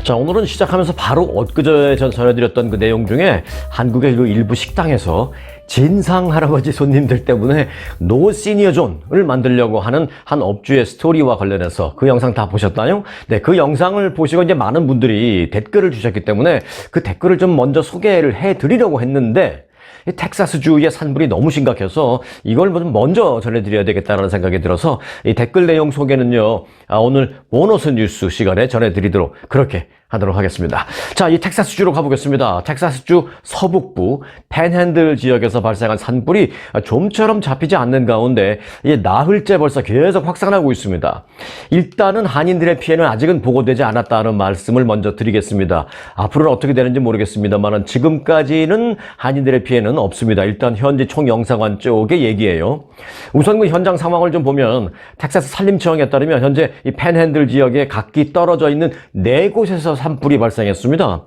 자, 오늘은 시작하면서 바로 엊그제 전해드렸던 그 내용 중에 한국의 그 일부 식당에서 진상 할아버지 손님들 때문에 노 시니어 존을 만들려고 하는 한 업주의 스토리와 관련해서 그 영상 다 보셨나요? 네, 그 영상을 보시고 이제 많은 분들이 댓글을 주셨기 때문에 그 댓글을 좀 먼저 소개를 해드리려고 했는데 이 텍사스주의 산불이 너무 심각해서 이걸 먼저 전해드려야 되겠다는 생각이 들어서 이 댓글 내용 소개는요, 오늘 보너스 뉴스 시간에 전해드리도록 그렇게 하도록 하겠습니다. 자, 이 텍사스주로 가보겠습니다. 텍사스주 서북부 팬핸들 지역에서 발생한 산불이 좀처럼 잡히지 않는 가운데 이제 나흘째 벌써 계속 확산하고 있습니다. 일단은 한인들의 피해는 아직은 보고되지 않았다는 말씀을 먼저 드리겠습니다. 앞으로는 어떻게 되는지 모르겠습니다만 지금까지는 한인들의 피해는 없습니다. 일단 현지 총영사관 쪽의 얘기예요. 우선 그 현장 상황을 좀 보면 텍사스 산림청에 따르면 현재 이 팬핸들 지역에 각기 떨어져 있는 4곳에서 산불이 발생했습니다.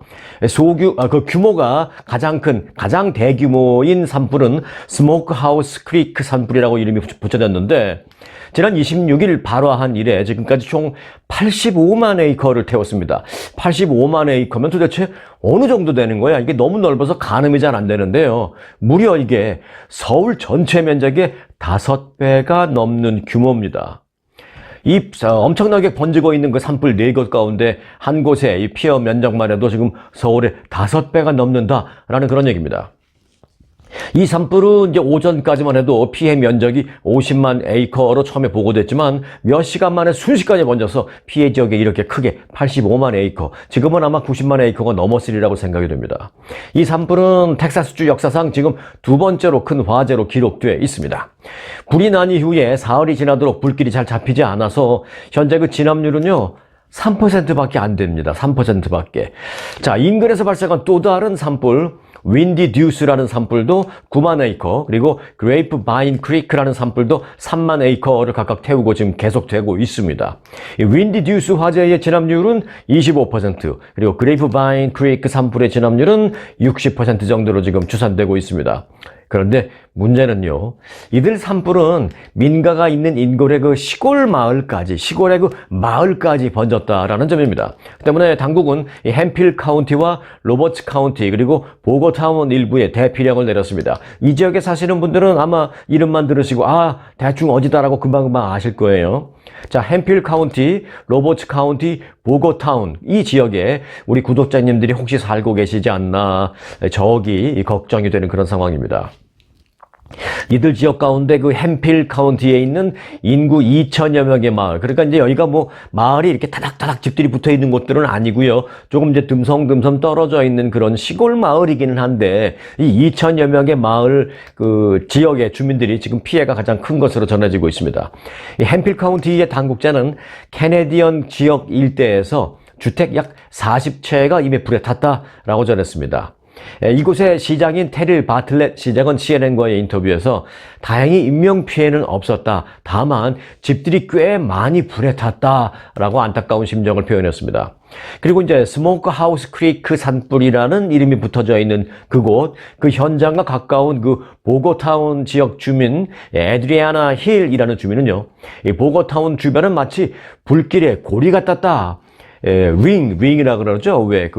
그 규모가 가장 대규모인 산불은 스모크하우스 크리크 산불이라고 이름이 붙여졌는데 지난 26일 발화한 이래 지금까지 총 85만 에이커를 태웠습니다. 85만 에이커면 도대체 어느 정도 되는 거야? 이게 너무 넓어서 가늠이 잘 안 되는데요. 무려 이게 서울 전체 면적의 5배가 넘는 규모입니다. 이 엄청나게 번지고 있는 그 산불 4곳 가운데 한 곳에 이 피해 면적만 해도 지금 서울의 5배가 넘는다라는 그런 얘기입니다. 이 산불은 이제 오전까지만 해도 피해 면적이 50만 에이커로 처음에 보고됐지만 몇 시간 만에 순식간에 번져서 피해 지역에 이렇게 크게 85만 에이커, 지금은 아마 90만 에이커가 넘었으리라고 생각이 됩니다. 이 산불은 텍사스주 역사상 지금 2번째로 큰 화재로 기록돼 있습니다. 불이 난 이후에 사흘이 지나도록 불길이 잘 잡히지 않아서 현재 그 진압률은요 3%밖에 안 됩니다. 3%밖에. 자, 인근에서 발생한 또 다른 산불 윈디 듀스라는 산불도 9만 에이커, 그리고 그레이프 바인 크리크라는 산불도 3만 에이커를 각각 태우고 지금 계속되고 있습니다. 이 윈디 듀스 화재의 진압률은 25%, 그리고 그레이프 바인 크리크 산불의 진압률은 60% 정도로 지금 추산되고 있습니다. 그런데 문제는요, 이들 산불은 민가가 있는 인골의 그 시골의 그 마을까지 번졌다라는 점입니다. 때문에 당국은 이 햄필 카운티와 로버츠 카운티 그리고 보고타운 일부에 대피령을 내렸습니다. 이 지역에 사시는 분들은 아마 이름만 들으시고 대충 어디다라고 금방금방 아실 거예요. 자, 햄필 카운티, 로버츠 카운티, 보고타운 이 지역에 우리 구독자님들이 혹시 살고 계시지 않나 저기 걱정이 되는 그런 상황입니다. 이들 지역 가운데 그 햄필 카운티에 있는 인구 2천여 명의 마을, 그러니까 이제 여기가 뭐 마을이 이렇게 다닥다닥 집들이 붙어 있는 곳들은 아니고요. 조금 이제 듬성듬성 떨어져 있는 그런 시골 마을이기는 한데 이 2천여 명의 마을 그 지역의 주민들이 지금 피해가 가장 큰 것으로 전해지고 있습니다. 이 햄필 카운티의 당국자는 캐네디언 지역 일대에서 주택 약 40채가 이미 불에 탔다라고 전했습니다. 이곳의 시장인 테릴 바틀렛 시장은 CNN과의 인터뷰에서 다행히 인명피해는 없었다. 다만 집들이 꽤 많이 불에 탔다라고 안타까운 심정을 표현했습니다. 그리고 이제 스모크하우스 크리크 산불이라는 이름이 붙어져 있는 그곳, 그 현장과 가까운 그 보고타운 지역 주민 에드리아나 힐이라는 주민은요, 이 보고타운 주변은 마치 불길에 고리 같았다. 링이라 그러죠. 왜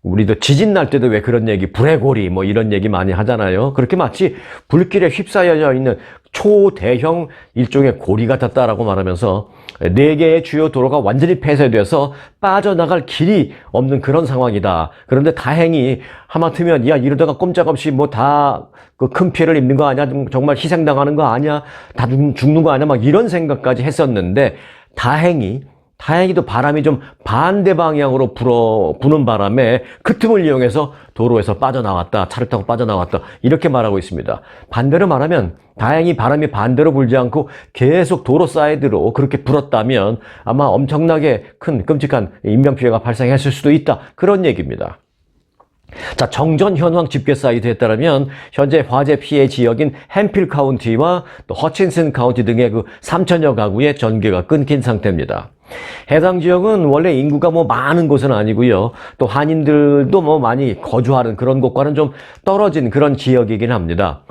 우리도 지진 날 때도 왜 그런 얘기, 불의 고리 뭐 이런 얘기 많이 하잖아요. 그렇게 마치 불길에 휩싸여져 있는 초대형 일종의 고리 같았다라고 말하면서 4개의 주요 도로가 완전히 폐쇄돼서 빠져나갈 길이 없는 그런 상황이다. 그런데 다행히 하마터면 이러다가 꼼짝없이 뭐 다 그 큰 피해를 입는 거 아니야? 정말 희생당하는 거 아니야? 다 죽는 거 아니야? 막 이런 생각까지 했었는데 다행히도 바람이 좀 반대 방향으로 부는 바람에 그 틈을 이용해서 도로에서 빠져나왔다. 차를 타고 빠져나왔다. 이렇게 말하고 있습니다. 반대로 말하면 다행히 바람이 반대로 불지 않고 계속 도로 사이드로 그렇게 불었다면 아마 엄청나게 큰 끔찍한 인명피해가 발생했을 수도 있다. 그런 얘기입니다. 자, 정전 현황 집계 사이트에 따르면 현재 화재 피해 지역인 햄필 카운티와 또 허친슨 카운티 등의 그 3천여 가구의 전기가 끊긴 상태입니다. 해당 지역은 원래 인구가 뭐 많은 곳은 아니고요. 또 한인들도 뭐 많이 거주하는 그런 곳과는 좀 떨어진 그런 지역이긴 합니다.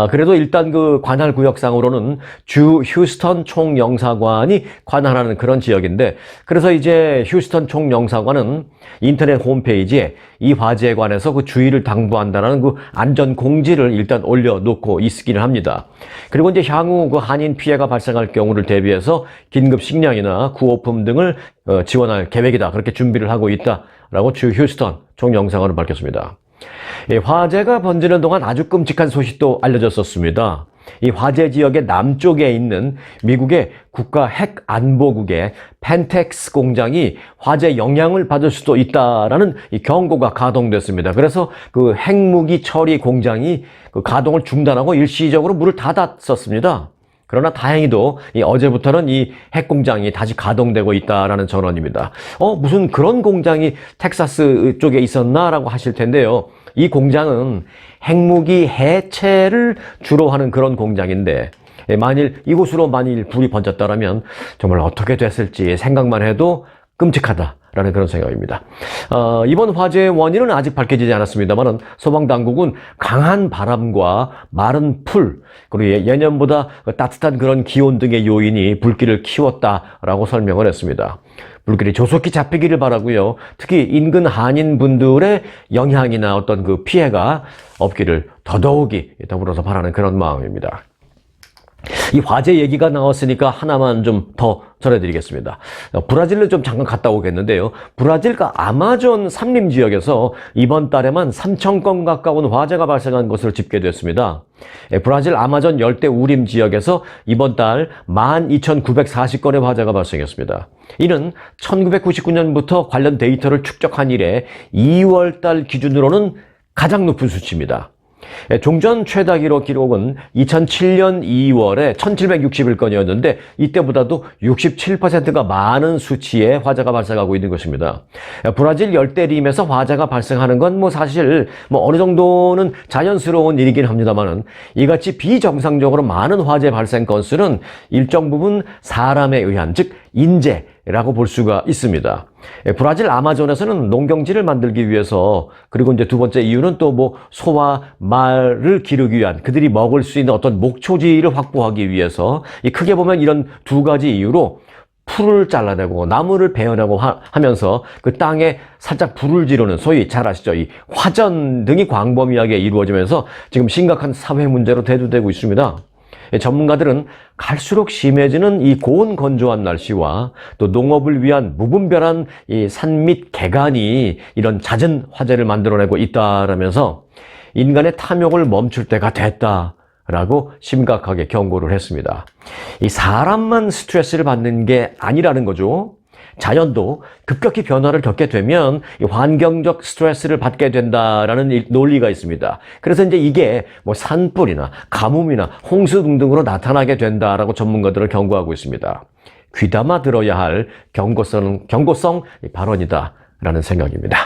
그래도 일단 그 관할 구역상으로는 주 휴스턴 총영사관이 관할하는 그런 지역인데, 그래서 이제 휴스턴 총영사관은 인터넷 홈페이지에 이 화재에 관해서 그 주의를 당부한다는 그 안전 공지를 일단 올려놓고 있기는 합니다. 그리고 이제 향후 그 한인 피해가 발생할 경우를 대비해서 긴급 식량이나 구호품 등을 지원할 계획이다. 그렇게 준비를 하고 있다라고 주 휴스턴 총영사관은 밝혔습니다. 화재가 번지는 동안 아주 끔찍한 소식도 알려졌었습니다. 이 화재 지역의 남쪽에 있는 미국의 국가 핵안보국의 펜텍스 공장이 화재 영향을 받을 수도 있다라는 이 경고가 가동됐습니다. 그래서 그 핵무기 처리 공장이 그 가동을 중단하고 일시적으로 문을 닫았었습니다. 그러나 다행히도 어제부터는 이 핵공장이 다시 가동되고 있다라는 전언입니다. 무슨 그런 공장이 텍사스 쪽에 있었나라고 하실 텐데요. 이 공장은 핵무기 해체를 주로 하는 그런 공장인데, 이곳으로 만일 불이 번졌다면 정말 어떻게 됐을지 생각만 해도 끔찍하다라는 그런 생각입니다. 이번 화재의 원인은 아직 밝혀지지 않았습니다만 소방당국은 강한 바람과 마른 풀, 그리고 예년보다 따뜻한 그런 기온 등의 요인이 불길을 키웠다라고 설명을 했습니다. 불길이 조속히 잡히기를 바라고요. 특히 인근 한인분들의 영향이나 어떤 그 피해가 없기를 더더욱이 더불어서 바라는 그런 마음입니다. 이 화재 얘기가 나왔으니까 하나만 좀 더 전해드리겠습니다. 브라질로 좀 잠깐 갔다 오겠는데요. 브라질과 아마존 산림 지역에서 이번 달에만 3,000건 가까운 화재가 발생한 것으로 집계됐습니다. 브라질 아마존 열대 우림 지역에서 이번 달 12,940건의 화재가 발생했습니다. 이는 1999년부터 관련 데이터를 축적한 이래 2월 달 기준으로는 가장 높은 수치입니다. 종전 최다 기록은 2007년 2월에 1761건이었는데 이때보다도 67%가 많은 수치의 화재가 발생하고 있는 것입니다. 브라질 열대림에서 화재가 발생하는 건 사실 어느 정도는 자연스러운 일이긴 합니다만은 이같이 비정상적으로 많은 화재 발생 건수는 일정 부분 사람에 의한, 즉 인재라고 볼 수가 있습니다. 브라질 아마존에서는 농경지를 만들기 위해서, 그리고 이제 두 번째 이유는 또 소와 말을 기르기 위한, 그들이 먹을 수 있는 어떤 목초지를 확보하기 위해서, 크게 보면 이런 두 가지 이유로 풀을 잘라내고 나무를 베어내고 하면서 그 땅에 살짝 불을 지르는, 소위 잘 아시죠? 이 화전 등이 광범위하게 이루어지면서 지금 심각한 사회 문제로 대두되고 있습니다. 전문가들은 갈수록 심해지는 이 고온 건조한 날씨와 또 농업을 위한 무분별한 이 산 및 개간이 이런 잦은 화재를 만들어내고 있다라면서 인간의 탐욕을 멈출 때가 됐다라고 심각하게 경고를 했습니다. 이 사람만 스트레스를 받는 게 아니라는 거죠. 자연도 급격히 변화를 겪게 되면 환경적 스트레스를 받게 된다라는 논리가 있습니다. 그래서 이제 이게 산불이나 가뭄이나 홍수 등등으로 나타나게 된다라고 전문가들은 경고하고 있습니다. 귀담아 들어야 할 경고성 발언이다라는 생각입니다.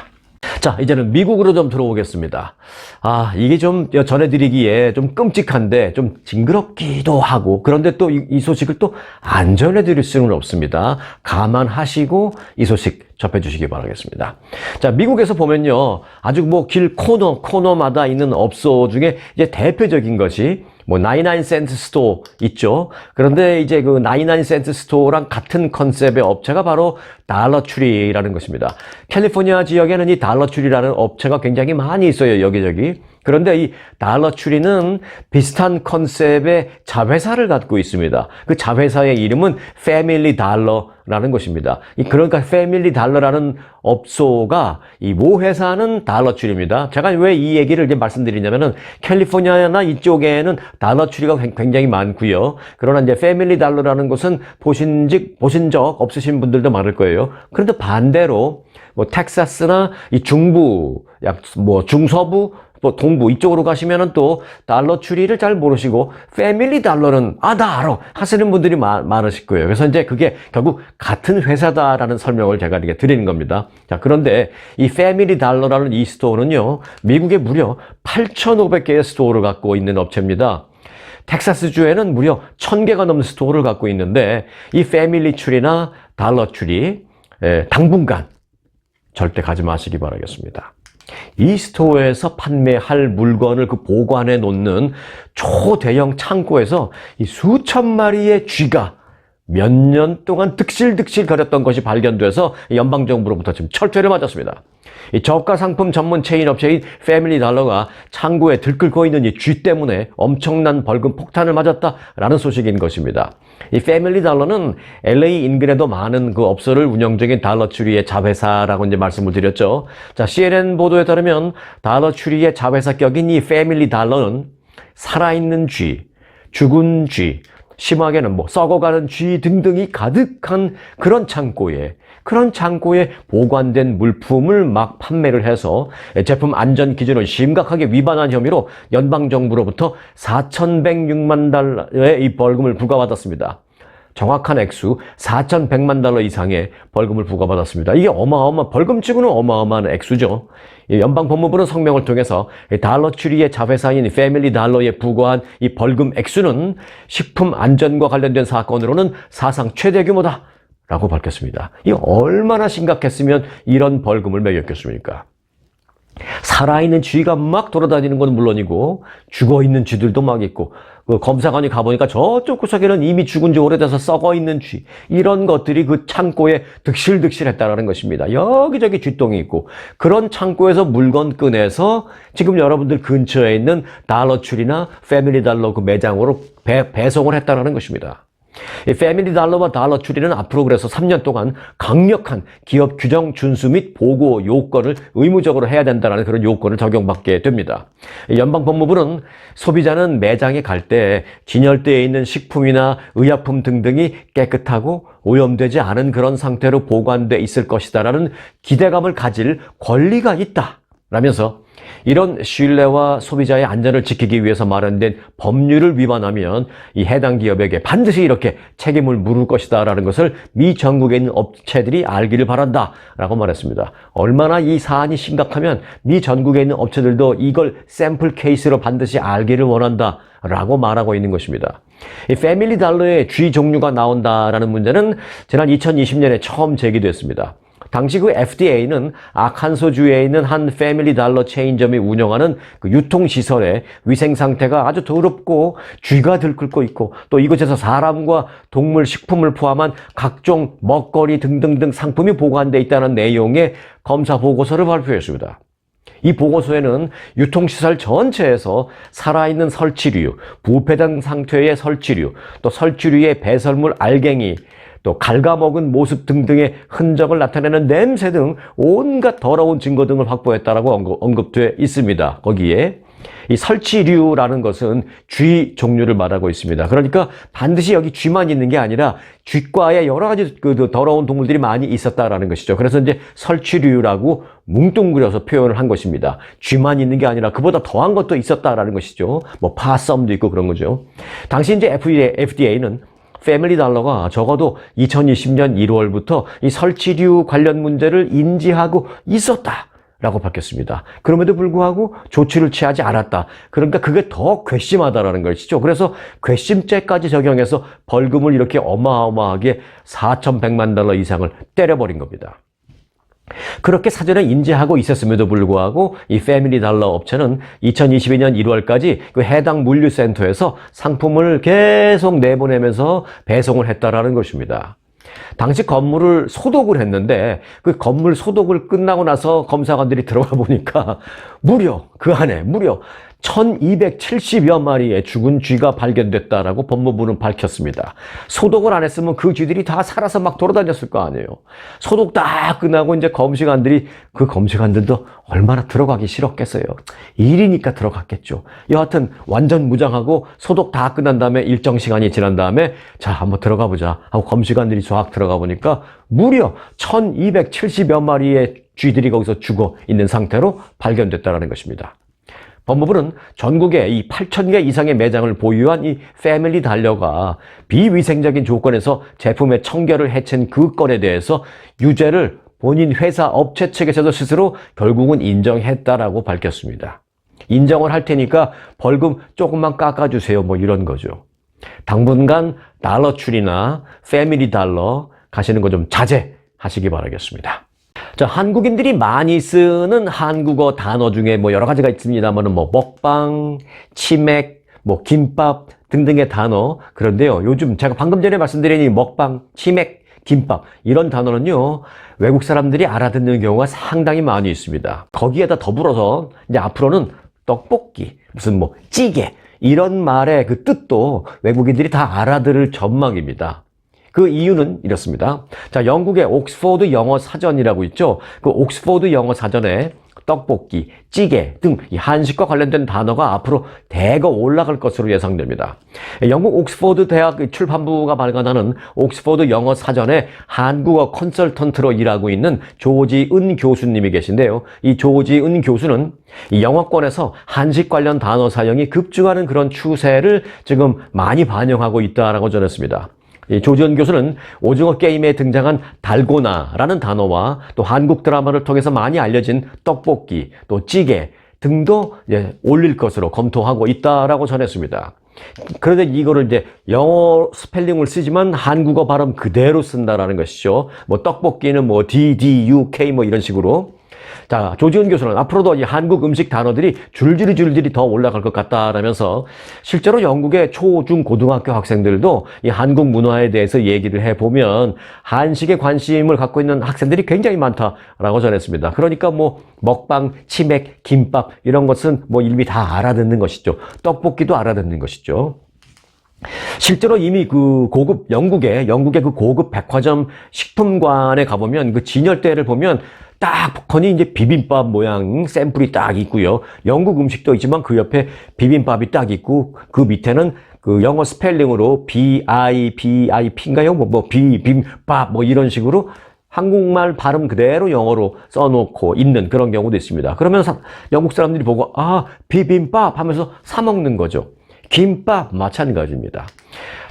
자, 이제는 미국으로 좀 들어오겠습니다. 이게 좀 전해드리기에 좀 끔찍한데 좀 징그럽기도 하고, 그런데 또 이 소식을 또 안 전해드릴 수는 없습니다. 감안하시고 이 소식 접해주시기 바라겠습니다. 자, 미국에서 보면요, 아주 길 코너마다 있는 업소 중에 이제 대표적인 것이 99센트 스토어 있죠. 그런데 이제 그 99센트 스토어랑 같은 컨셉의 업체가 바로 달러트리라는 것입니다. 캘리포니아 지역에는 이 달러트리라는 업체가 굉장히 많이 있어요, 여기저기. 그런데 이 달러트리는 비슷한 컨셉의 자회사를 갖고 있습니다. 그 자회사의 이름은 패밀리 달러라는 것입니다. 그러니까 패밀리 달러라는 업소가 이 모회사는 달러트리입니다. 제가 왜 이 얘기를 이제 말씀드리냐면은 캘리포니아나 이쪽에는 달러트리가 굉장히 많고요. 그러나 이제 패밀리 달러라는 곳은 보신 적 없으신 분들도 많을 거예요. 그런데 반대로 텍사스나 이 중부, 중서부, 또 동부 이쪽으로 가시면은 또 달러트리를 잘 모르시고 패밀리 달러는 나 알아 하시는 분들이 많으실 거예요. 그래서 이제 그게 결국 같은 회사다라는 설명을 제가 이렇게 드리는 겁니다. 자, 그런데 이 패밀리 달러라는 이 스토어는요, 미국에 무려 8,500개의 스토어를 갖고 있는 업체입니다. 텍사스주에는 무려 1,000개가 넘는 스토어를 갖고 있는데 이 패밀리 트리나 달러 트리 당분간 절대 가지 마시기 바라겠습니다. 이 스토어에서 판매할 물건을 그 보관해 놓는 초대형 창고에서 이 수천 마리의 쥐가 몇 년 동안 득실득실 거렸던 것이 발견돼서 연방정부로부터 지금 철퇴를 맞았습니다. 이 저가 상품 전문 체인 업체인 패밀리 달러가 창고에 들끓고 있는 이 쥐 때문에 엄청난 벌금 폭탄을 맞았다라는 소식인 것입니다. 이 패밀리 달러는 LA 인근에도 많은 그 업소를 운영 중인 달러 추리의 자회사라고 이제 말씀을 드렸죠. 자, CNN 보도에 따르면 달러 추리의 자회사 격인 이 패밀리 달러는 살아있는 쥐, 죽은 쥐, 심하게는 뭐 썩어가는 쥐 등등이 가득한 그런 창고에 보관된 물품을 막 판매를 해서 제품 안전 기준을 심각하게 위반한 혐의로 연방정부로부터 4,106만 달러의 이 벌금을 부과받았습니다. 정확한 액수 4,100만 달러 이상의 벌금을 부과받았습니다. 이게 벌금치고는 어마어마한 액수죠. 연방법무부는 성명을 통해서 달러 추리의 자회사인 패밀리 달러에 부과한 이 벌금 액수는 식품 안전과 관련된 사건으로는 사상 최대 규모다 라고 밝혔습니다. 이 얼마나 심각했으면 이런 벌금을 매겼겠습니까? 살아있는 쥐가 막 돌아다니는 건 물론이고 죽어있는 쥐들도 막 있고 그 검사관이 가보니까 저쪽 구석에는 이미 죽은 지 오래돼서 썩어있는 쥐 이런 것들이 그 창고에 득실득실했다는 것입니다. 여기저기 쥐똥이 있고 그런 창고에서 물건 꺼내서 지금 여러분들 근처에 있는 달러출이나 패밀리 달러 그 매장으로 배송을 했다는 것입니다. 이 패밀리 달러와 달러 추리는 앞으로 그래서 3년 동안 강력한 기업 규정 준수 및 보고 요건을 의무적으로 해야 된다는 그런 요건을 적용받게 됩니다. 연방법무부는 소비자는 매장에 갈 때 진열대에 있는 식품이나 의약품 등등이 깨끗하고 오염되지 않은 그런 상태로 보관돼 있을 것이다라는 기대감을 가질 권리가 있다 라면서 이런 신뢰와 소비자의 안전을 지키기 위해서 마련된 법률을 위반하면 이 해당 기업에게 반드시 이렇게 책임을 물을 것이다 라는 것을 미 전국에 있는 업체들이 알기를 바란다 라고 말했습니다. 얼마나 이 사안이 심각하면 미 전국에 있는 업체들도 이걸 샘플 케이스로 반드시 알기를 원한다 라고 말하고 있는 것입니다. 이 패밀리 달러의 쥐 종류가 나온다라는 문제는 지난 2020년에 처음 제기됐습니다. 당시 그 FDA는 아칸소주에 있는 한 패밀리 달러 체인점이 운영하는 그 유통시설의 위생 상태가 아주 더럽고 쥐가 들끓고 있고 또 이곳에서 사람과 동물 식품을 포함한 각종 먹거리 등등등 상품이 보관돼 있다는 내용의 검사 보고서를 발표했습니다. 이 보고서에는 유통시설 전체에서 살아있는 설치류, 부패된 상태의 설치류, 또 설치류의 배설물 알갱이, 또 갉아먹은 모습 등등의 흔적을 나타내는 냄새 등 온갖 더러운 증거 등을 확보했다라고 언급되어 있습니다. 거기에 이 설치류라는 것은 쥐 종류를 말하고 있습니다. 그러니까 반드시 여기 쥐만 있는 게 아니라 쥐과에 여러 가지 그 더러운 동물들이 많이 있었다라는 것이죠. 그래서 이제 설치류라고 뭉뚱그려서 표현을 한 것입니다. 쥐만 있는 게 아니라 그보다 더한 것도 있었다라는 것이죠. 뭐 파썸도 있고 그런 거죠. 당시 이제 FDA는 패밀리 달러가 적어도 2020년 1월부터 이 설치류 관련 문제를 인지하고 있었다라고 밝혔습니다. 그럼에도 불구하고 조치를 취하지 않았다. 그러니까 그게 더 괘씸하다라는 것이죠. 그래서 괘씸죄까지 적용해서 벌금을 이렇게 어마어마하게 4,100만 달러 이상을 때려버린 겁니다. 그렇게 사전에 인지하고 있었음에도 불구하고 이 패밀리 달러 업체는 2022년 1월까지 그 해당 물류센터에서 상품을 계속 내보내면서 배송을 했다라는 것입니다. 당시 건물을 소독을 했는데 그 건물 소독을 끝나고 나서 검사관들이 들어가 보니까 그 안에 무려 1,270여 마리의 죽은 쥐가 발견됐다라고 법무부는 밝혔습니다. 소독을 안 했으면 그 쥐들이 다 살아서 막 돌아다녔을 거 아니에요. 소독 다 끝나고 이제 그 검시관들도 얼마나 들어가기 싫었겠어요. 일이니까 들어갔겠죠. 여하튼 완전 무장하고 소독 다 끝난 다음에 일정 시간이 지난 다음에 자, 한번 들어가 보자 하고 검시관들이 쫙 들어가 보니까 무려 1,270여 마리의 쥐들이 거기서 죽어 있는 상태로 발견됐다는 것입니다. 법무부는 전국에 이 8,000개 이상의 매장을 보유한 이 패밀리 달러가 비위생적인 조건에서 제품의 청결을 해친 그 건에 대해서 유죄를 본인 회사 업체 측에서도 스스로 결국은 인정했다라고 밝혔습니다. 인정을 할 테니까 벌금 조금만 깎아주세요. 뭐 이런 거죠. 당분간 달러출이나 패밀리 달러 가시는 거 좀 자제하시기 바라겠습니다. 자, 한국인들이 많이 쓰는 한국어 단어 중에 뭐 여러 가지가 있습니다만은 뭐 먹방, 치맥, 뭐 김밥 등등의 단어. 그런데요, 요즘 제가 방금 전에 말씀드린 이 먹방, 치맥, 김밥 이런 단어는요, 외국 사람들이 알아듣는 경우가 상당히 많이 있습니다. 거기에다 더불어서 이제 앞으로는 떡볶이, 무슨 뭐 찌개 이런 말의 그 뜻도 외국인들이 다 알아들을 전망입니다. 그 이유는 이렇습니다. 자, 영국의 옥스포드 영어 사전이라고 있죠. 그 옥스포드 영어 사전에 떡볶이, 찌개 등 이 한식과 관련된 단어가 앞으로 대거 올라갈 것으로 예상됩니다. 영국 옥스포드 대학 출판부가 발간하는 옥스포드 영어 사전에 한국어 컨설턴트로 일하고 있는 조지은 교수님이 계신데요. 이 조지은 교수는 이 영어권에서 한식 관련 단어 사용이 급증하는 그런 추세를 지금 많이 반영하고 있다라고 전했습니다. 이 조지은 교수는 오징어 게임에 등장한 달고나라는 단어와 또 한국 드라마를 통해서 많이 알려진 떡볶이, 또 찌개 등도 올릴 것으로 검토하고 있다라고 전했습니다. 그런데 이거를 이제 영어 스펠링을 쓰지만 한국어 발음 그대로 쓴다라는 것이죠. 뭐 떡볶이는 뭐 DDUK 뭐 이런 식으로. 자, 조지은 교수는 앞으로도 이 한국 음식 단어들이 줄줄이 더 올라갈 것 같다라면서 실제로 영국의 초, 중, 고등학교 학생들도 이 한국 문화에 대해서 얘기를 해보면 한식에 관심을 갖고 있는 학생들이 굉장히 많다라고 전했습니다. 그러니까 뭐 먹방, 치맥, 김밥 이런 것은 뭐 이미 다 알아듣는 것이죠. 떡볶이도 알아듣는 것이죠. 실제로 이미 그 고급 영국의 그 고급 백화점 식품관에 가보면 그 진열대를 보면 딱 북한이 이제 비빔밥 모양 샘플이 딱 있고요. 영국 음식도 있지만 그 옆에 비빔밥이 딱 있고 그 밑에는 그 영어 스펠링으로 BIBIP인가요? 뭐 비빔밥 뭐 이런 식으로 한국말 발음 그대로 영어로 써놓고 있는 그런 경우도 있습니다. 그러면 영국 사람들이 보고 아 비빔밥 하면서 사 먹는 거죠. 김밥 마찬가지입니다.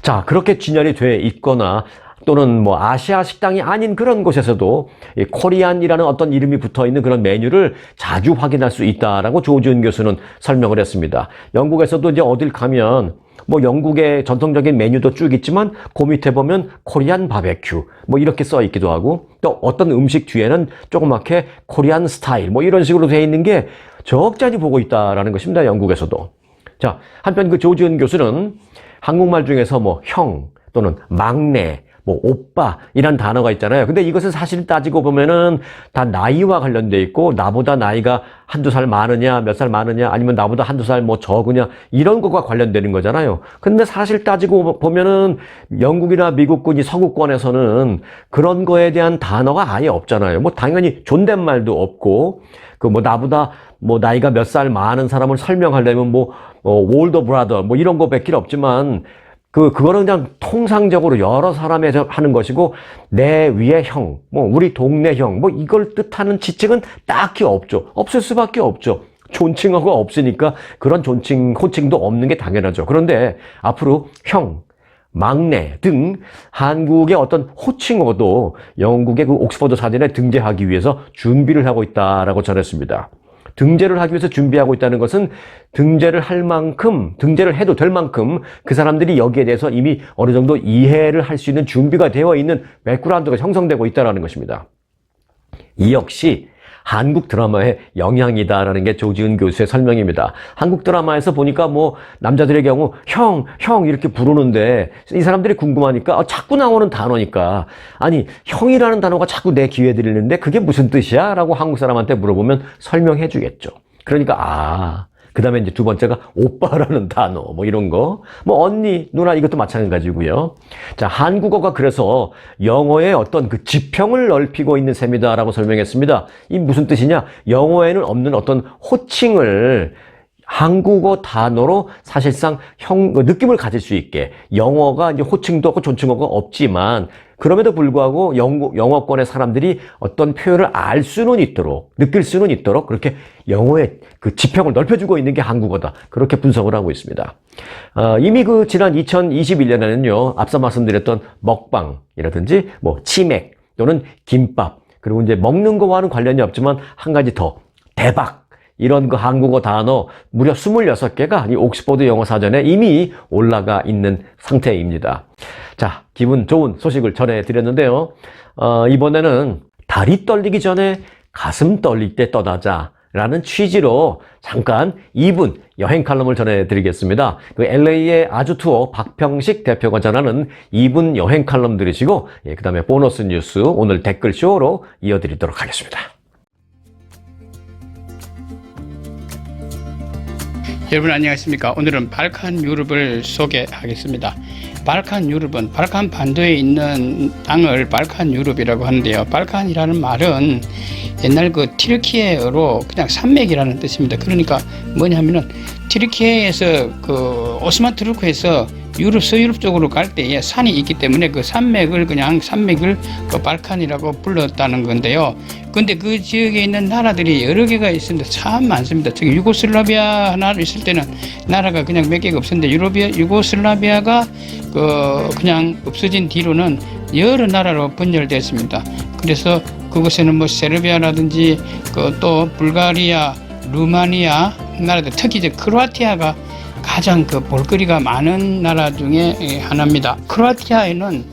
자, 그렇게 진열이 돼 있거나 또는 뭐 아시아 식당이 아닌 그런 곳에서도 이 코리안이라는 어떤 이름이 붙어 있는 그런 메뉴를 자주 확인할 수 있다라고 조지은 교수는 설명을 했습니다. 영국에서도 이제 어딜 가면 뭐 영국의 전통적인 메뉴도 쭉 있지만 그 밑에 보면 코리안 바베큐 뭐 이렇게 써 있기도 하고 또 어떤 음식 뒤에는 조그맣게 코리안 스타일 뭐 이런 식으로 되어 있는 게 적잖이 보고 있다라는 것입니다. 영국에서도. 자, 한편 그 조지은 교수는 한국말 중에서 뭐 형 또는 막내 뭐 오빠 이란 단어가 있잖아요. 근데 이것은 사실 따지고 보면은 다 나이와 관련돼 있고 나보다 나이가 한두 살 많으냐 몇 살 많으냐 아니면 나보다 한두 살 뭐 적으냐 이런 것과 관련되는 거잖아요. 근데 사실 따지고 보면은 영국이나 미국군이 서구권에서는 그런 거에 대한 단어가 아예 없잖아요. 뭐 당연히 존댓말도 없고 그 뭐 나보다 뭐 나이가 몇 살 많은 사람을 설명하려면 뭐 올더 브라더 뭐 이런 거밖에 없지만 그거는 그냥 통상적으로 여러 사람이 하는 것이고, 내 위의 형, 뭐, 우리 동네 형, 뭐, 이걸 뜻하는 지칭은 딱히 없죠. 없을 수밖에 없죠. 존칭어가 없으니까 그런 존칭, 호칭도 없는 게 당연하죠. 그런데 앞으로 형, 막내 등 한국의 어떤 호칭어도 영국의 그 옥스퍼드 사전에 등재하기 위해서 준비를 하고 있다라고 전했습니다. 등재를 하기 위해서 준비하고 있다는 것은 등재를 해도 될 만큼 그 사람들이 여기에 대해서 이미 어느 정도 이해를 할 수 있는 준비가 되어 있는 백그라운드가 형성되고 있다는 것입니다. 이 역시 한국 드라마의 영향이다라는 게 조지은 교수의 설명입니다. 한국 드라마에서 보니까 뭐 남자들의 경우 형 이렇게 부르는데 이 사람들이 궁금하니까 자꾸 나오는 단어니까 아니 형이라는 단어가 자꾸 내 귀에 들리는데 그게 무슨 뜻이야? 라고 한국 사람한테 물어보면 설명해 주겠죠. 그러니까 그 다음에 이제 두 번째가 오빠라는 단어, 뭐 이런 거. 뭐 언니, 누나 이것도 마찬가지고요. 자, 한국어가 그래서 영어의 어떤 그 지평을 넓히고 있는 셈이다라고 설명했습니다. 이 무슨 뜻이냐? 영어에는 없는 어떤 호칭을 한국어 단어로 사실상 느낌을 가질 수 있게 영어가 이제 호칭도 없고 존칭어가 없지만 그럼에도 불구하고 영어권의 사람들이 어떤 표현을 알 수는 있도록, 느낄 수는 있도록 그렇게 영어의 그 지평을 넓혀주고 있는 게 한국어다. 그렇게 분석을 하고 있습니다. 이미 그 지난 2021년에는요, 앞서 말씀드렸던 먹방이라든지 뭐 치맥 또는 김밥 그리고 이제 먹는 거와는 관련이 없지만 한 가지 더 대박. 이런 그 한국어 단어 무려 26개가 이 옥스퍼드 영어 사전에 이미 올라가 있는 상태입니다. 자, 기분 좋은 소식을 전해드렸는데요. 이번에는 다리 떨리기 전에 가슴 떨릴 때 떠나자 라는 취지로 잠깐 2분 여행 칼럼을 전해드리겠습니다. 그 LA의 아주투어 박평식 대표가 전하는 2분 여행 칼럼 들으시고 그 다음에 보너스 뉴스 오늘 댓글쇼로 이어드리도록 하겠습니다. 여러분 안녕하십니까. 오늘은 발칸 유럽을 소개하겠습니다. 발칸 유럽은 발칸 반도에 있는 땅을 발칸 유럽이라고 하는데요. 발칸이라는 말은 옛날 그 튀르키예어로 그냥 산맥이라는 뜻입니다. 그러니까 뭐냐면은 튀르키예에서 그 오스만 투르크에서 유럽 서유럽 쪽으로 갈 때에 산이 있기 때문에 그 산맥을 그 발칸이라고 불렀다는 건데요. 근데 그 지역에 있는 나라들이 여러 개가 있습니다. 참 많습니다. 저기 유고슬라비아 하나 있을 때는 나라가 그냥 몇 개가 없었는데 유고슬라비아가 그냥 없어진 뒤로는 여러 나라로 분열됐습니다. 그래서 그곳에는 뭐 세르비아라든지 또 불가리아, 루마니아 나라들, 특히 이제 크로아티아가 가장 볼거리가 많은 나라 중에 하나입니다. 크로아티아에는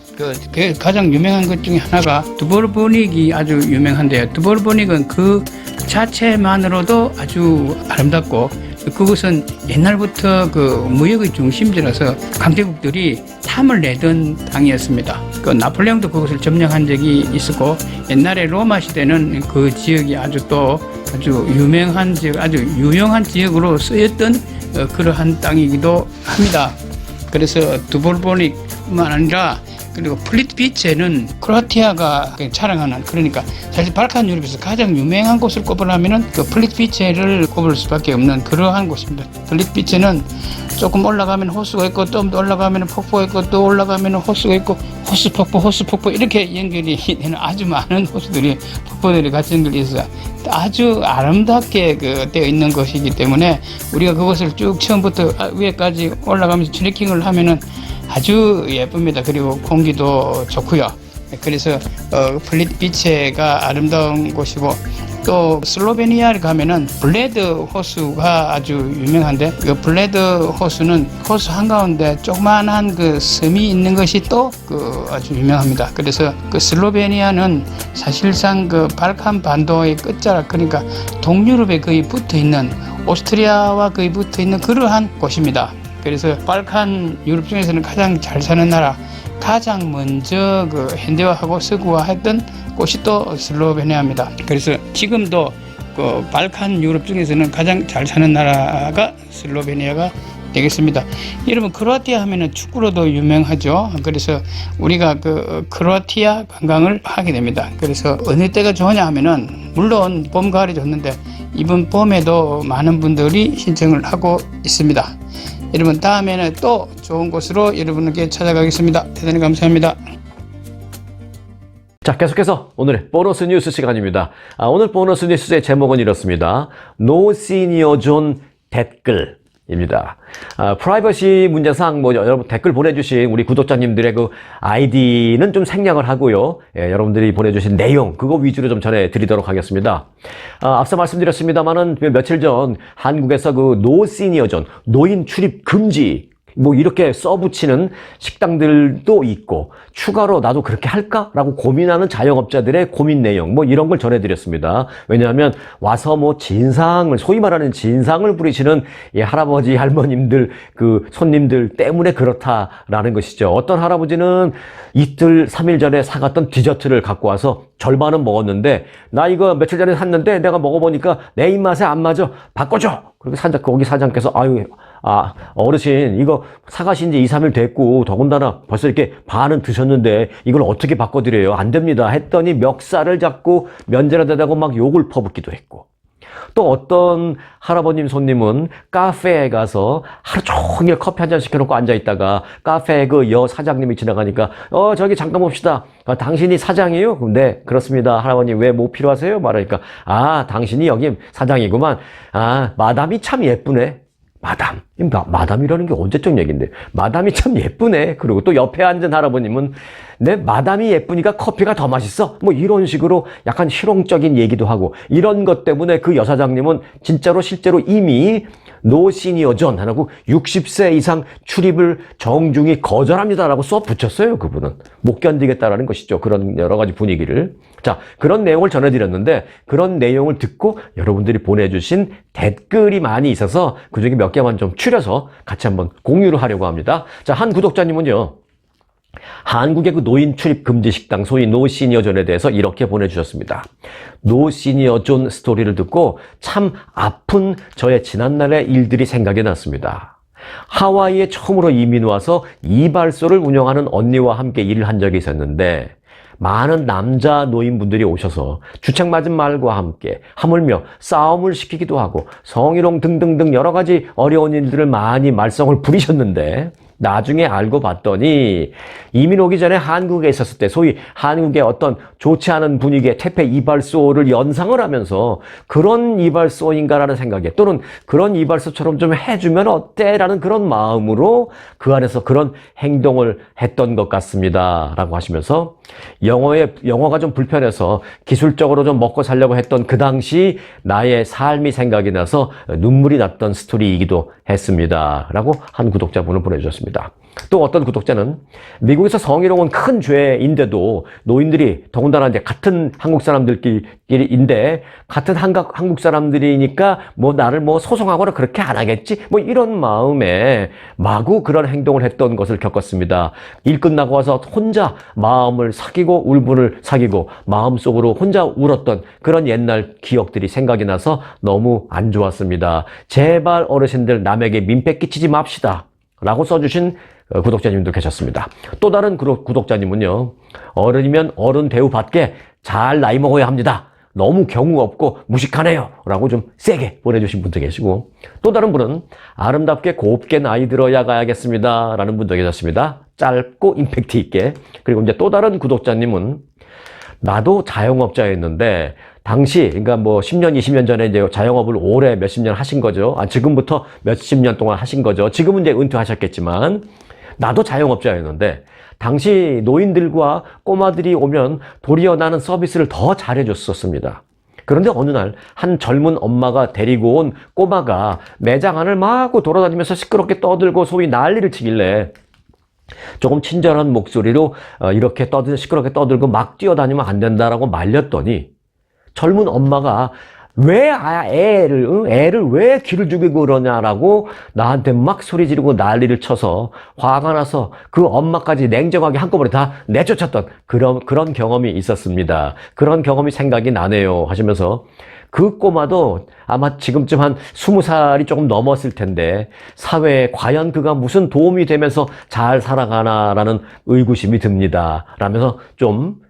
그 가장 유명한 것 중에 하나가 두보르보닉이 아주 유명한데요. 두보르보닉은 그 자체만으로도 아주 아름답고 그것은 옛날부터 무역의 중심지라서 강대국들이 탐을 내던 땅이었습니다. 나폴레옹도 그것을 점령한 적이 있었고 옛날에 로마 시대는 그 지역이 아주 유명한 지역, 아주 유용한 지역으로 쓰였던 그러한 땅이기도 합니다. 그래서 두보르보닉뿐만 아니라 그리고 플리트비체는 크로아티아가 자랑하는, 그러니까 사실 발칸 유럽에서 가장 유명한 곳을 꼽으려면은 플리트비체를 꼽을 수밖에 없는 그러한 곳입니다. 플리트비체는 조금 올라가면 호수가 있고 좀 더 올라가면 폭포가 있고 또 올라가면 호수가 있고 호수 폭포 이렇게 연결이 되는 아주 많은 호수들이 폭포들이 같이 연결이 있어요. 아주 아름답게 되어 있는 것이기 때문에 우리가 그것을 쭉 처음부터 위에까지 올라가면서 트레킹을 하면은 아주 예쁩니다. 그리고 공기도 좋고요. 그래서 플리트비체가 아름다운 곳이고 또 슬로베니아를 가면은 블레드 호수가 아주 유명한데 그 블레드 호수는 호수 한가운데 조그만한 섬이 있는 것이 또 아주 유명합니다. 그래서 슬로베니아는 사실상 발칸 반도의 끝자락, 그러니까 동유럽에 거의 붙어 있는, 오스트리아와 거의 붙어 있는 그러한 곳입니다. 그래서 발칸 유럽 중에서는 가장 잘 사는 나라, 가장 먼저 현대화하고 서구화했던 곳이 또 슬로베니아입니다. 그래서 지금도 발칸 유럽 중에서는 가장 잘 사는 나라가 슬로베니아가 되겠습니다. 여러분, 크로아티아 하면은 축구로도 유명하죠. 그래서 우리가 크로아티아 관광을 하게 됩니다. 그래서 어느 때가 좋으냐 하면은 물론 봄, 가을이 좋는데 이번 봄에도 많은 분들이 신청을 하고 있습니다. 여러분, 다음에는 또 좋은 곳으로 여러분께 찾아가겠습니다. 대단히 감사합니다. 자, 계속해서 오늘의 보너스 뉴스 시간입니다. 오늘 보너스 뉴스의 제목은 이렇습니다. No Senior Zone 댓글입니다. 프라이버시 문제상 여러분 댓글 보내주신 우리 구독자님들의 아이디는 좀 생략을 하고요. 여러분들이 보내주신 내용 그거 위주로 좀 전해드리도록 하겠습니다. 앞서 말씀드렸습니다만은 며칠 전 한국에서 노 시니어 존, 노인 출입 금지 이렇게 써붙이는 식당들도 있고 추가로 나도 그렇게 할까라고 고민하는 자영업자들의 고민 내용 이런 걸 전해드렸습니다. 왜냐하면 와서 진상을, 소위 말하는 진상을 부리시는 할아버지 할머님들 손님들 때문에 그렇다라는 것이죠. 어떤 할아버지는 이틀 3일 전에 사갔던 디저트를 갖고 와서 절반은 먹었는데 나 이거 며칠 전에 샀는데 내가 먹어보니까 내 입맛에 안 맞아, 바꿔줘. 그리고 거기 사장께서 어르신 이거 사가신 지 2, 3일 됐고 더군다나 벌써 이렇게 반은 드셨는데 이걸 어떻게 바꿔드려요? 안 됩니다 했더니 멱살을 잡고 면제라 대다고 막 욕을 퍼붓기도 했고, 또 어떤 할아버님 손님은 카페에 가서 하루 종일 커피 한 잔 시켜놓고 앉아있다가 카페 여 사장님이 지나가니까 저기 잠깐 봅시다. 당신이 사장이에요? 네, 그렇습니다. 할아버님 왜 뭐 필요하세요? 말하니까 당신이 여기 사장이구만. 마담이 참 예쁘네. 마담. 마담이라는 게 언제적 얘기인데. 마담이 참 예쁘네. 그리고 또 옆에 앉은 할아버님은 내 마담이 예쁘니까 커피가 더 맛있어. 뭐 이런 식으로 약간 실용적인 얘기도 하고, 이런 것 때문에 그 여사장님은 진짜로 실제로 이미 노 시니어 존 하고 60세 이상 출입을 정중히 거절합니다라고 써 붙였어요. 그분은 못 견디겠다라는 것이죠. 그런 여러 가지 분위기를. 자, 그런 내용을 전해드렸는데, 그런 내용을 듣고 여러분들이 보내주신 댓글이 많이 있어서 그중에 몇 개만 좀 추려서 같이 한번 공유를 하려고 합니다. 자, 한 구독자님은요, 한국의 그 노인 출입 금지 식당, 소위 노 시니어 존에 대해서 이렇게 보내주셨습니다. 노 시니어 존 스토리를 듣고 참 아픈 저의 지난날의 일들이 생각이 났습니다. 하와이에 처음으로 이민 와서 이발소를 운영하는 언니와 함께 일을 한 적이 있었는데, 많은 남자 노인분들이 오셔서 주책 맞은 말과 함께 하물며 싸움을 시키기도 하고 성희롱 등등등 여러 가지 어려운 일들을 많이 말썽을 부리셨는데, 나중에 알고 봤더니 이민 오기 전에 한국에 있었을 때 소위 한국의 어떤 좋지 않은 분위기의 퇴폐 이발소를 연상을 하면서 그런 이발소인가라는 생각에, 또는 그런 이발소처럼 좀 해주면 어때? 라는 그런 마음으로 그 안에서 그런 행동을 했던 것 같습니다. 라고 하시면서 영어가 좀 불편해서 기술적으로 좀 먹고 살려고 했던 그 당시 나의 삶이 생각이 나서 눈물이 났던 스토리이기도 했습니다. 라고 한 구독자분을 보내주셨습니다. 또 어떤 구독자는 미국에서 성희롱은 큰 죄인데도 노인들이 더군다나 이제 같은 한국 사람들끼리인데 같은 한국 사람들이니까 뭐 나를 뭐 소송하거나 그렇게 안 하겠지? 뭐 이런 마음에 마구 그런 행동을 했던 것을 겪었습니다. 일 끝나고 와서 혼자 마음을 사귀고 울분을 사귀고 마음속으로 혼자 울었던 그런 옛날 기억들이 생각이 나서 너무 안 좋았습니다. 제발 어르신들 남에게 민폐 끼치지 맙시다. 라고 써주신 구독자님도 계셨습니다. 또 다른 구독자님은요, 어른이면 어른 대우 받게 잘 나이 먹어야 합니다. 너무 경우 없고 무식하네요. 라고 좀 세게 보내주신 분도 계시고, 또 다른 분은 아름답게 곱게 나이 들어야 가야겠습니다. 라는 분도 계셨습니다. 짧고 임팩트 있게. 그리고 이제 또 다른 구독자님은 나도 자영업자였는데 당시, 그러니까 뭐 10년, 20년 전에 이제 자영업을 오래 몇십 년 하신 거죠. 지금부터 몇십 년 동안 하신 거죠. 지금은 이제 은퇴하셨겠지만, 나도 자영업자였는데, 당시 노인들과 꼬마들이 오면 도리어 나는 서비스를 더 잘해줬었습니다. 그런데 어느 날 한 젊은 엄마가 데리고 온 꼬마가 매장 안을 마구 돌아다니면서 시끄럽게 떠들고 소위 난리를 치길래 조금 친절한 목소리로 이렇게 시끄럽게 떠들고 막 뛰어다니면 안 된다라고 말렸더니, 젊은 엄마가 왜 애를 왜 귀를 죽이고 그러냐라고 나한테 막 소리 지르고 난리를 쳐서 화가 나서 그 엄마까지 냉정하게 한꺼번에 다 내쫓았던 그런 경험이 있었습니다. 그런 경험이 생각이 나네요. 하시면서 그 꼬마도 아마 지금쯤 한 20살이 조금 넘었을 텐데 사회에 과연 그가 무슨 도움이 되면서 잘 살아가나라는 의구심이 듭니다. 라면서 좀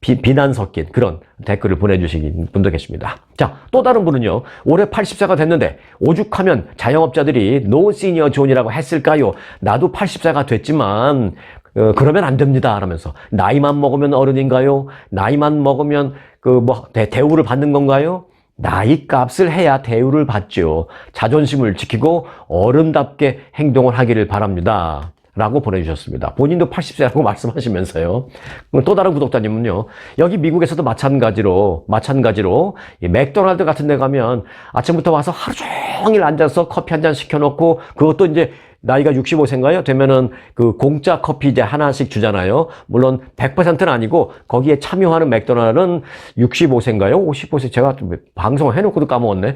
비난 섞인 그런 댓글을 보내주신 분도 계십니다. 자, 또 다른 분은요, 올해 80세가 됐는데 오죽하면 자영업자들이 노 시니어 존이라고 했을까요? 나도 80세가 됐지만 그러면 안 됩니다. 라면서 나이만 먹으면 어른인가요? 나이만 먹으면 대우를 받는 건가요? 나이 값을 해야 대우를 받죠. 자존심을 지키고 어른답게 행동을 하기를 바랍니다. 라고 보내주셨습니다. 본인도 80세라고 말씀하시면서요. 또 다른 구독자님은요, 여기 미국에서도 마찬가지로 이 맥도날드 같은 데 가면 아침부터 와서 하루 종일 앉아서 커피 한 잔 시켜놓고, 그것도 이제 나이가 65세인가요? 되면은 그 공짜 커피 이제 하나씩 주잖아요. 물론 100%는 아니고 거기에 참여하는 맥도날드는 65세인가요? 55세? 제가 방송을 해놓고도 까먹었네.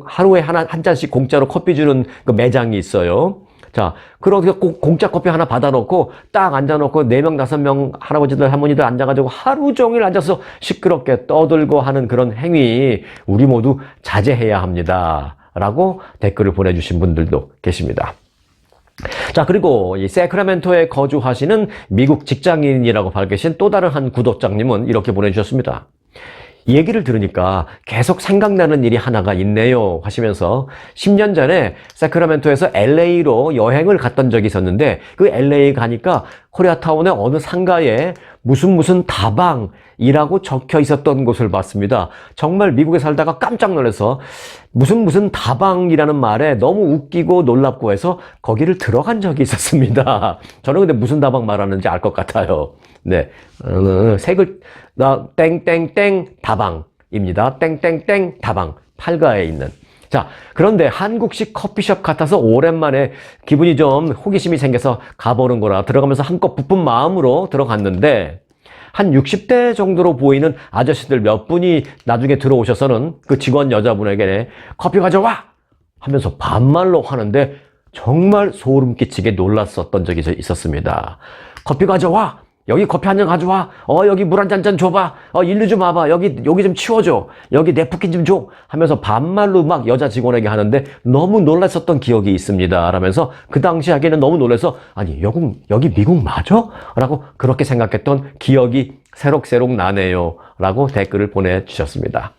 하루에 한 잔씩 공짜로 커피 주는 그 매장이 있어요. 자, 그렇게 공짜 커피 하나 받아놓고 딱 앉아놓고 4명, 5명 할아버지들, 할머니들 앉아가지고 하루 종일 앉아서 시끄럽게 떠들고 하는 그런 행위 우리 모두 자제해야 합니다. 라고 댓글을 보내주신 분들도 계십니다. 자, 그리고 이 세크라멘토에 거주하시는 미국 직장인이라고 밝히신 또 다른 한 구독자님은 이렇게 보내주셨습니다. 얘기를 들으니까 계속 생각나는 일이 하나가 있네요 하시면서 10년 전에 세크라멘토에서 LA로 여행을 갔던 적이 있었는데 그 LA 가니까 코리아타운의 어느 상가에 무슨 다방이라고 적혀 있었던 곳을 봤습니다. 정말 미국에 살다가 깜짝 놀라서 무슨 다방이라는 말에 너무 웃기고 놀랍고 해서 거기를 들어간 적이 있었습니다. 저는 근데 무슨 다방 말하는지 알 것 같아요. 네, 땡땡땡 다방입니다. 땡땡땡 다방, 8가에 있는. 자, 그런데 한국식 커피숍 같아서 오랜만에 기분이 좀 호기심이 생겨서 가보는 거라 들어가면서 한껏 부푼 마음으로 들어갔는데 한 60대 정도로 보이는 아저씨들 몇 분이 나중에 들어오셔서는 그 직원 여자분에게 커피 가져와! 하면서 반말로 하는데 정말 소름 끼치게 놀랐었던 적이 있었습니다. 커피 가져와! 여기 커피 한 잔 가져와. 여기 물 한 잔 줘봐. 일로 좀 와봐. 여기 좀 치워줘. 여기 냅프킨 좀 줘. 하면서 반말로 막 여자 직원에게 하는데 너무 놀랐었던 기억이 있습니다. 라면서 그 당시 하기에는 너무 놀라서 아니, 여기 미국 맞아? 라고 그렇게 생각했던 기억이 새록새록 나네요. 라고 댓글을 보내주셨습니다.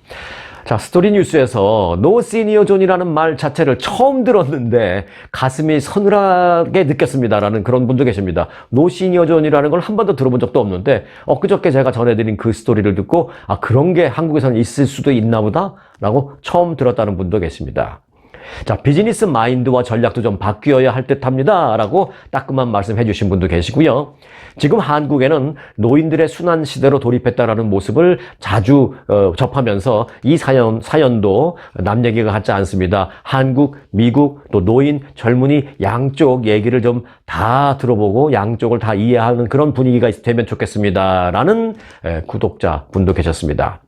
자, 스토리 뉴스에서 노 시니어 존이라는 말 자체를 처음 들었는데 가슴이 서늘하게 느꼈습니다라는 그런 분도 계십니다. 노 시니어 존이라는 걸 한 번도 들어본 적도 없는데 그저께 제가 전해드린 그 스토리를 듣고 그런 게 한국에서는 있을 수도 있나 보다 라고 처음 들었다는 분도 계십니다. 자, 비즈니스 마인드와 전략도 좀 바뀌어야 할 듯합니다 라고 따끔한 말씀 해주신 분도 계시고요. 지금 한국에는 노인들의 순환 시대로 돌입했다라는 모습을 자주 접하면서 이 사연도 남 얘기가 같지 않습니다. 한국, 미국, 또 노인, 젊은이 양쪽 얘기를 좀 다 들어보고 양쪽을 다 이해하는 그런 분위기가 되면 좋겠습니다 라는 구독자 분도 계셨습니다.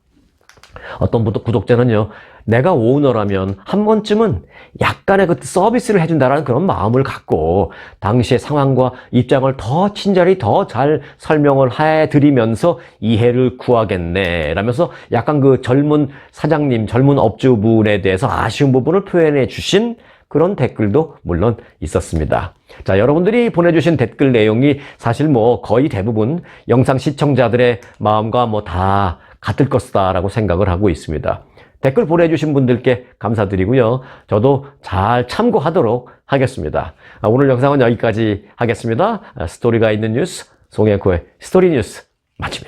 어떤 구독자는요, 내가 오너라면 한 번쯤은 약간의 그 서비스를 해준다라는 그런 마음을 갖고 당시의 상황과 입장을 더 친절히 더 잘 설명을 해드리면서 이해를 구하겠네 라면서 약간 그 젊은 사장님, 젊은 업주분에 대해서 아쉬운 부분을 표현해 주신 그런 댓글도 물론 있었습니다. 자, 여러분들이 보내주신 댓글 내용이 사실 거의 대부분 영상 시청자들의 마음과 다 같을 것이다라고 생각을 하고 있습니다. 댓글 보내주신 분들께 감사드리고요. 저도 잘 참고하도록 하겠습니다. 오늘 영상은 여기까지 하겠습니다. 스토리가 있는 뉴스, 송혜코의 스토리 뉴스 마칩니다.